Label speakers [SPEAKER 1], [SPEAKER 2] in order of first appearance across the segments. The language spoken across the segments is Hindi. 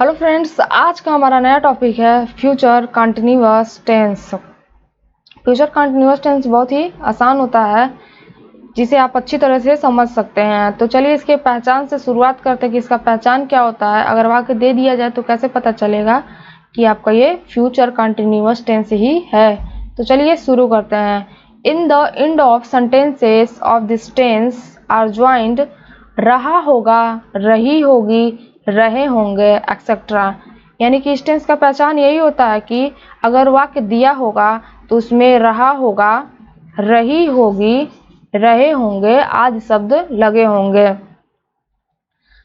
[SPEAKER 1] हेलो फ्रेंड्स, आज का हमारा नया टॉपिक है future continuous tense. Future continuous tense बहुत ही आसान होता है, जिसे आप अच्छी तरह से समझ सकते हैं। तो चलिए इसके पहचान से शुरुआत करते हैं कि इसका पहचान क्या होता है। अगर वाक्य दे दिया जाए तो कैसे पता चलेगा कि आपका ये फ्यूचर कंटिन्यूअस टेंस ही है। तो चलिए शुरू करते हैं। In the end of sentences of this tense are joined रहा होगा, रही होगी, रहे होंगे एक्सेट्रा। यानी कि इस टेंस का पहचान यही होता है कि अगर वाक्य दिया होगा तो उसमें रहा होगा, रही होगी, रहे होंगे आदि शब्द लगे होंगे।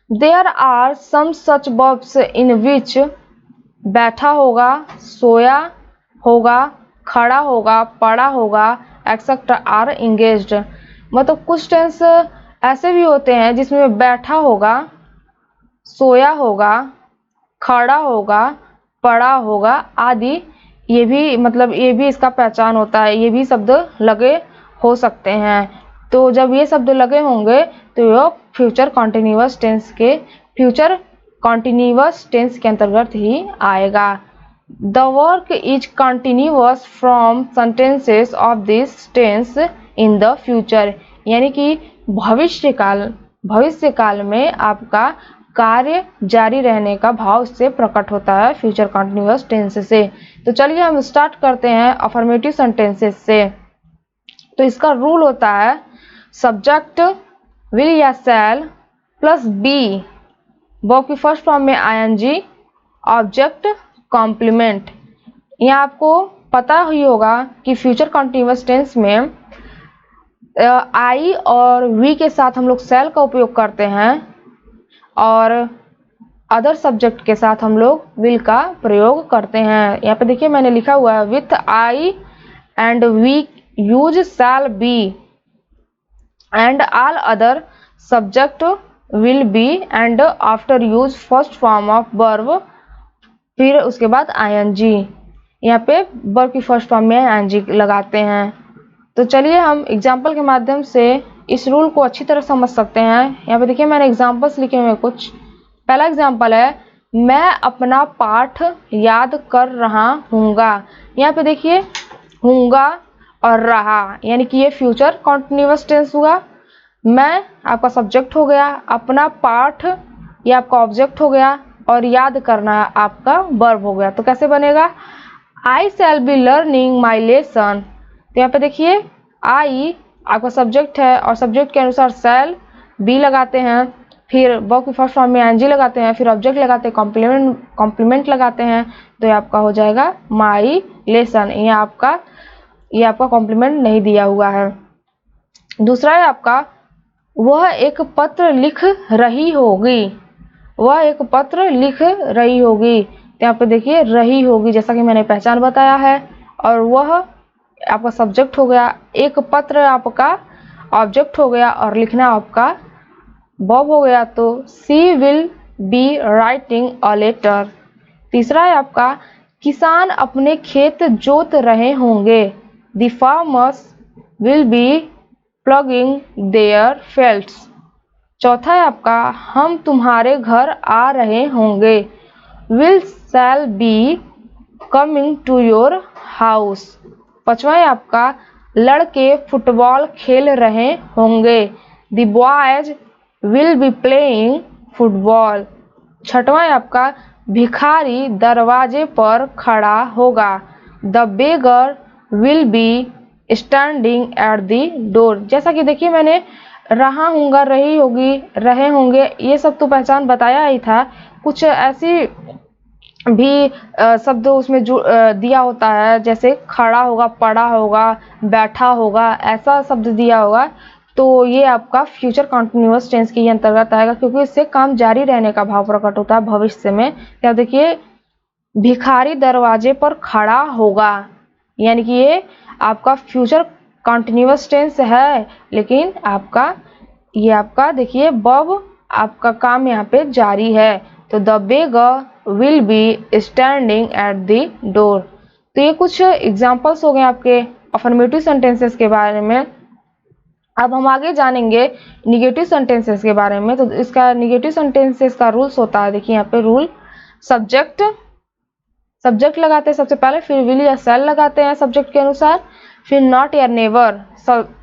[SPEAKER 1] There are some such verbs in which बैठा होगा, सोया होगा, खड़ा होगा, पड़ा होगा एक्सेट्रा आर इंगेज्ड। मतलब कुछ टेंस ऐसे भी होते हैं जिसमें बैठा होगा, सोया होगा, खड़ा होगा, पड़ा होगा आदि, ये भी इसका पहचान होता है। ये भी शब्द लगे हो सकते हैं। तो जब ये शब्द लगे होंगे तो यह फ्यूचर कंटिन्यूअस टेंस के अंतर्गत ही आएगा। The work is continuous from sentences of this tense in the future. यानी कि भविष्य काल में आपका कार्य जारी रहने का भाव इससे प्रकट होता है, फ्यूचर कंटिन्यूअस टेंस से। तो चलिए हम स्टार्ट करते हैं अफर्मेटिव सेंटेंसेस से। तो इसका रूल होता है सब्जेक्ट विल या शैल प्लस बी, वर्ब की फर्स्ट फॉर्म में आईएनजी, ऑब्जेक्ट कॉम्प्लीमेंट। यहाँ आपको पता ही होगा कि फ्यूचर कंटिन्यूअस टेंस में आई और वी के साथ हम लोग शैल का उपयोग करते हैं और अदर सब्जेक्ट के साथ हम लोग विल का प्रयोग करते हैं। यहाँ पे देखिए मैंने लिखा हुआ है with I and we use shall be and all other subject will be and after use first form of verb, फिर उसके बाद आईएनजी। यहाँ पे वर्ब की फर्स्ट फॉर्म में आईएनजी लगाते हैं। तो चलिए हम एग्जाम्पल के माध्यम से इस रूल को अच्छी तरह समझ सकते हैं। यहाँ पे देखिए मैंने एग्जाम्पल्स लिखे हुए कुछ। पहला एग्जाम्पल है मैं अपना पाठ याद कर रहा हूँगा। यहाँ पे देखिए हूँगा और रहा, यानी कि ये फ्यूचर कंटिन्यूअस टेंस हुआ। मैं आपका सब्जेक्ट हो गया, अपना पाठ ये आपका ऑब्जेक्ट हो गया और याद करना आपका वर्ब हो गया। तो कैसे बनेगा? I shall be learning my lesson. तो यहाँ पे देखिए आई आपका सब्जेक्ट है और सब्जेक्ट के अनुसार शैल बी लगाते हैं, फिर वर्ब की फर्स्ट फॉर्म में एनजी लगाते हैं, फिर ऑब्जेक्ट लगाते हैं, कॉम्प्लीमेंट लगाते हैं। तो ये आपका हो जाएगा माई लेसन। ये आपका कॉम्प्लीमेंट नहीं दिया हुआ है। दूसरा है आपका वह एक पत्र लिख रही होगी। वह एक पत्र लिख रही होगी। तो यहाँ पे देखिए रही होगी जैसा कि मैंने पहचान बताया है, और वह आपका सब्जेक्ट हो गया, एक पत्र आपका ऑब्जेक्ट हो गया और लिखना आपका वर्ब हो गया। तो she will be writing a letter. तीसरा है आपका किसान अपने खेत जोत रहे होंगे। The farmers will be plugging their fields. चौथा है आपका हम तुम्हारे घर आ रहे होंगे। Will shall be coming to your house. पांचवा है आपका लड़के फुटबॉल खेल रहे होंगे। The boys will be playing football. छठवां है आपका भिखारी दरवाजे पर खड़ा होगा। The beggar will be standing at the door. जैसा कि देखिए मैंने रहा होगा, रही होगी, रहे होंगे, ये सब तो पहचान बताया ही था। कुछ ऐसी भी शब्द उसमें जो दिया होता है, जैसे खड़ा होगा, पड़ा होगा, बैठा होगा, ऐसा शब्द दिया होगा। तो ये आपका फ्यूचर कंटिन्यूअस टेंस के अंतर्गत आएगा, क्योंकि इससे काम जारी रहने का भाव प्रकट होता है भविष्य में। क्या देखिए भिखारी दरवाजे पर खड़ा होगा, यानी कि ये आपका फ्यूचर कंटिन्यूअस टेंस है, लेकिन आपका देखिए वर्ब आपका काम यहाँ पे जारी है। तो the beggar will be standing at the door. तो ये कुछ एग्जाम्पल्स हो गए आपके अफर्मेटिव सेंटेंसेस के बारे में। अब हम आगे जानेंगे निगेटिव सेंटेंसेस के बारे में। तो इसका निगेटिव सेंटेंसेस का रूल्स होता है, देखिए यहाँ पे रूल सब्जेक्ट लगाते हैं सबसे पहले, फिर विल या शैल लगाते हैं सब्जेक्ट के अनुसार, फिर नॉट या नेवर,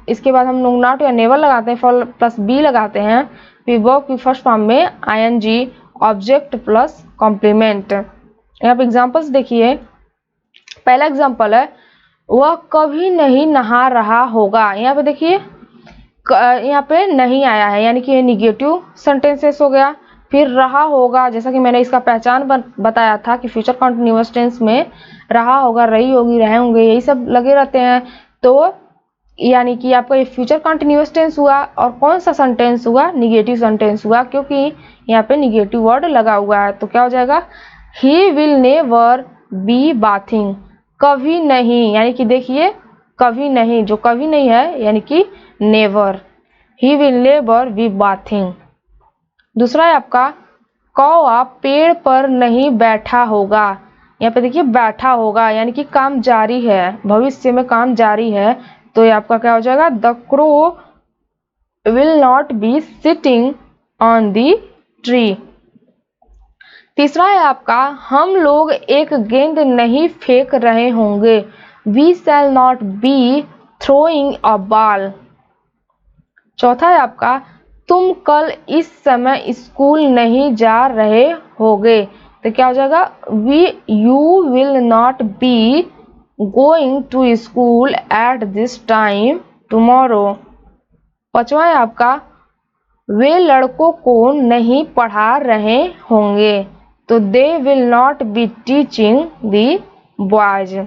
[SPEAKER 1] इसके बाद हम लोग नॉट या नेवर लगाते हैं, फॉर प्लस बी लगाते हैं, फिर वर्ब की फर्स्ट फॉर्म में आईएनजी, ऑब्जेक्ट प्लस कॉम्प्लीमेंट। यहाँ पे एग्जांपल्स देखिए, पहला एग्जांपल है वह कभी नहीं नहा रहा होगा। यहाँ पे देखिए यहाँ पे नहीं आया है, यानी कि ये निगेटिव सेंटेंसेस हो गया। फिर रहा होगा, जैसा कि मैंने इसका पहचान बताया था कि फ्यूचर कंटिन्यूअस टेंस में रहा होगा, रही होगी, रहे होंगे, यही सब लगे रहते हैं। तो यानी कि आपका ये फ्यूचर कंटिन्यूअस टेंस हुआ, और कौन सा सेंटेंस हुआ, निगेटिव सेंटेंस हुआ, क्योंकि यहाँ पे निगेटिव वर्ड लगा हुआ है। तो क्या हो जाएगा, he will never be bathing, कभी नहीं, यानी कि देखिए कभी नहीं, जो कभी नहीं है यानी कि never, he will never be bathing. दूसरा है आपका कौवा पेड़ पर नहीं बैठा होगा। यहाँ पे देखिए बैठा होगा यानी कि काम जारी है, भविष्य में काम जारी है, तो ये आपका क्या हो जाएगा, the crow will not be sitting on the tree. तीसरा है आपका हम लोग एक गेंद नहीं फेंक रहे होंगे, we shall not be throwing a ball. चौथा है आपका तुम कल इस समय स्कूल नहीं जा रहे होगे, तो क्या हो जाएगा, you will not be going to school at this time tomorrow. पांचवा है आपका वे लड़कों को नहीं पढ़ा रहे होंगे, तो they will not be teaching the boys.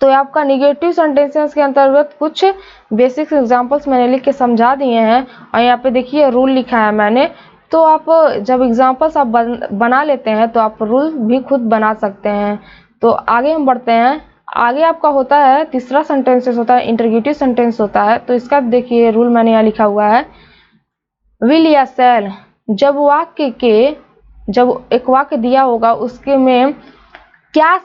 [SPEAKER 1] तो आपका निगेटिव सेंटेंसेस के अंतर्गत कुछ बेसिक एग्जांपल्स मैंने लिख के समझा दिए हैं, और यहाँ पे देखिए रूल लिखा है मैंने। तो आप जब एग्जांपल्स आप बना लेते हैं तो आप रूल भी खुद बना सकते हैं। तो आगे हम बढ़ते हैं। आगे आपका होता है तीसरा सेंटेंसेस होता है इंटरगेटिव सेंटेंस होता है। तो इसका देखिए रूल मैंने यहाँ लिखा हुआ है, विल या शैल, जब एक वाक्य दिया होगा उसके में क्या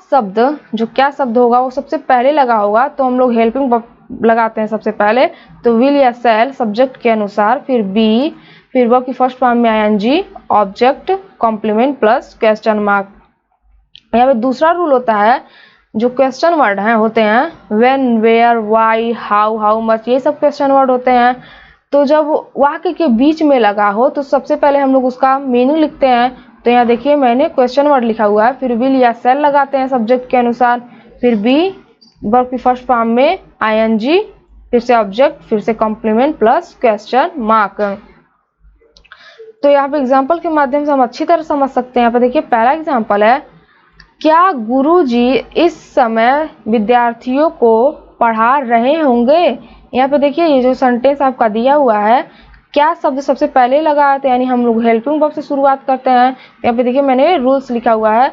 [SPEAKER 1] शब्द होगा वो सबसे पहले लगा होगा, तो हम लोग हेल्पिंग वर्ब लगाते हैं सबसे पहले। तो विल या शैल सब्जेक्ट के अनुसार, फिर बी, फिर वर्ब की फर्स्ट फॉर्म में ING, object, complement plus question mark. यहाँ पे दूसरा रूल होता है, जो क्वेश्चन वर्ड होते हैं when, where, why, how much, ये सब क्वेश्चन वर्ड होते हैं। तो जब वाक्य के बीच में लगा हो तो सबसे पहले हम लोग उसका मीनिंग लिखते हैं। तो यहाँ देखिए मैंने क्वेश्चन वर्ड लिखा हुआ है, फिर विल या शैल लगाते हैं सब्जेक्ट के अनुसार, फिर बी वर्ब की फर्स्ट फॉर्म में आईएनजी, फिर से ऑब्जेक्ट, फिर से कॉम्प्लीमेंट प्लस क्वेश्चन मार्क। तो यहाँ पे एग्जाम्पल के माध्यम से हम अच्छी तरह समझ सकते हैं। यहाँ पे देखिए पहला एग्जाम्पल है, क्या गुरुजी इस समय विद्यार्थियों को पढ़ा रहे होंगे। यहाँ पे देखिए ये जो सेंटेंस आपका दिया हुआ है, क्या शब्द सबसे पहले लगा है, तो यानी हम लोग हेल्पिंग वर्ब से शुरुआत करते हैं। यहाँ पे देखिए मैंने रूल्स लिखा हुआ है,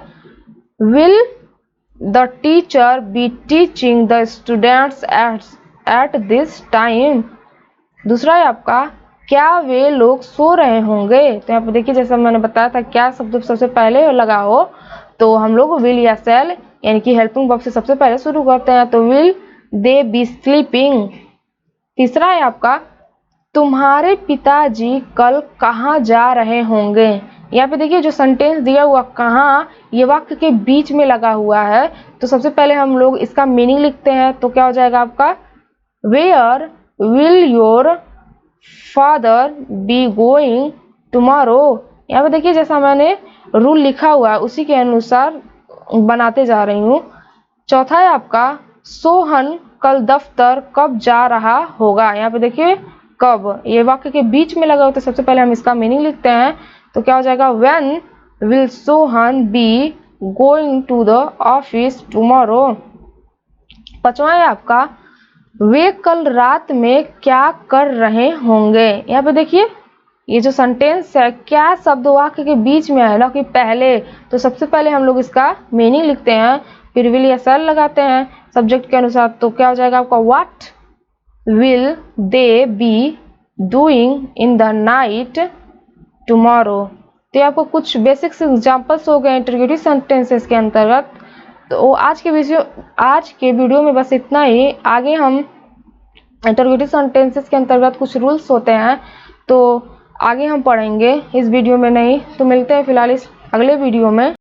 [SPEAKER 1] will the teacher be teaching the students eight this time. दूसरा है आपका क्या वे लोग सो रहे होंगे। तो यहाँ पे देखिए जैसा मैंने बताया था, क्या शब्द सबसे पहले लगा हो तो हम लोग विल या शैल यानी कि हेल्पिंग वर्ब से सबसे पहले शुरू करते हैं। तो विल दे बी स्लीपिंग। तीसरा है आपका तुम्हारे पिताजी कल कहाँ जा रहे होंगे। यहाँ पे देखिए जो सेंटेंस दिया हुआ कहाँ, ये वाक्य के बीच में लगा हुआ है, तो सबसे पहले हम लोग इसका मीनिंग लिखते हैं। तो क्या हो जाएगा आपका, where will your father be going tomorrow. यहाँ पे देखिए जैसा मैंने रूल लिखा हुआ है उसी के अनुसार बनाते जा रही हूँ। चौथा है आपका सोहन कल दफ्तर कब जा रहा होगा। यहाँ पे देखिए कब, ये वाक्य के बीच में लगा हुआ, तो सबसे पहले हम इसका मीनिंग लिखते हैं। तो क्या हो जाएगा, when will Sohan be going to the office tomorrow. पांचवा है आपका वे कल रात में क्या कर रहे होंगे। यहाँ पे देखिए ये जो सेंटेंस है, क्या शब्द वाक्य के बीच में है ना कि पहले, तो सबसे पहले हम लोग इसका मीनिंग लिखते हैं, फिर विल या शैल लगाते हैं सब्जेक्ट के अनुसार। तो क्या हो जाएगा आपका, what will they be doing in the night tomorrow. तो आपको कुछ बेसिक्स एग्जांपल्स हो गए इंटरगेटिव सेंटेंसेस के अंतर्गत। तो आज के वीडियो में बस इतना ही। आगे हम इंटरगेटिव सेंटेंसेस के अंतर्गत कुछ रूल्स होते हैं तो आगे हम पढ़ेंगे, इस वीडियो में नहीं। तो मिलते हैं फिलहाल इस अगले वीडियो में